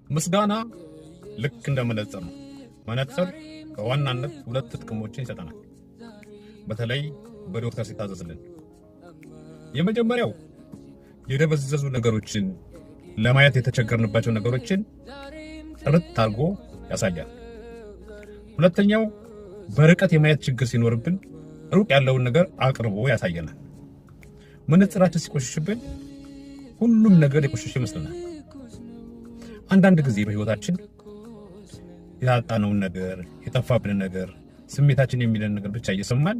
ምስጋና ልክ እንደ መነጽር ነው። መነጽር በዋናነት ሁለት ጥቅሞችን ይሰጠናል። በተለይ በዶክተር ሲታዘዝልን የመጀመሪያው የደበዘዙ ነገሮችን ለማየት የተቸገርንባቸው ነገሮችን ጥርት አድርጎ ያሳያል። ሁለተኛው በርቀት የማየት ችግር ሲኖርብን ሩቅ ያለውን ነገር አቅርቦ ያሳየናል። መነጽራችን ሲቆሽሽብን ሁሉም ነገር የቆሸሸ ይመስለናል። አንዳንድ ጊዜ በህይወታችን ያጣነውን ነገር፣ የጠፋብንን ነገር፣ ስሜታችን የሚለን ነገር ብቻ እየሰማን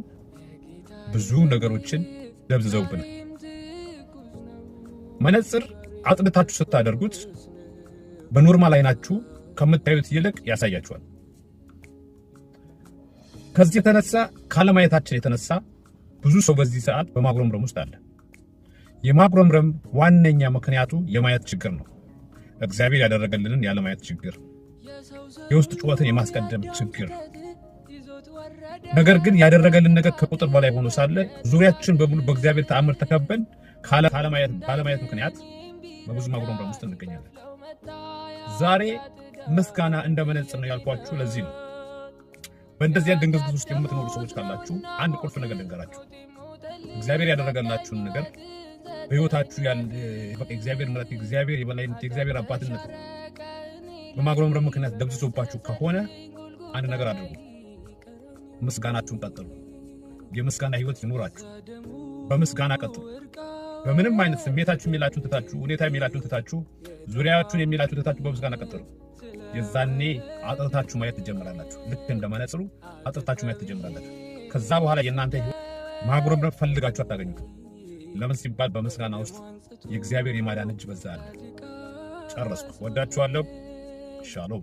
ብዙ ነገሮችን ደብዝዘውብናል። መነጽር አጥንታችሁ ስታደርጉት በኖርማል አይናችሁ ከምታዩት ይልቅ ያሳያችኋል። ከዚህ የተነሳ ካለማየታችን የተነሳ ብዙ ሰው በዚህ ሰዓት በማጉረምረም ውስጥ አለ። የማጉረምረም ዋነኛ ምክንያቱ የማየት ችግር ነው። እግዚአብሔር ያደረገልንን ያለማየት ችግር፣ የውስጥ ጩኸትን የማስቀደም ችግር። ነገር ግን ያደረገልን ነገር ከቁጥር በላይ ሆኖ ሳለ ዙሪያችን በሙሉ በእግዚአብሔር ተአምር ተከበን ካለማየት ምክንያት በብዙ ማጉረምረም ውስጥ እንገኛለን። ዛሬ ምስጋና እንደ መነጽር ነው ያልኳችሁ ለዚህ ነው። በእንደዚህ አይነት ድንግዝግዝ ውስጥ የምትኖሩ ሰዎች ካላችሁ አንድ ቁልፍ ነገር ልንገራችሁ። እግዚአብሔር ያደረገላችሁን ነገር በህይወታችሁ ያለ እግዚአብሔር ምሕረት፣ እግዚአብሔር የበላይነት፣ እግዚአብሔር አባትነት በማጉረምረም ምክንያት ደብዝዞባችሁ ከሆነ አንድ ነገር አድርጉ። ምስጋናችሁን ቀጥሉ። የምስጋና ህይወት ይኖራችሁ። በምስጋና ቀጥሉ። በምንም አይነት ስሜታችሁ የሚላችሁን ትታችሁ፣ ሁኔታ የሚላችሁን ትታችሁ፣ ዙሪያችሁን የሚላችሁን ትታችሁ በምስጋና ቀጥሉ። የዛኔ አጥርታችሁ ማየት ትጀምራላችሁ። ልክ እንደ መነጽሩ አጥርታችሁ ማየት ትጀምራላችሁ። ከዛ በኋላ የእናንተ ህይወት ማጉረምረም ፈልጋችሁ አታገኙት። ለምን ሲባል በምስጋና ውስጥ የእግዚአብሔር የማዳን እጅ በዛ አለ። ጨረስኩ። ወዳችኋለሁ። ሻሎም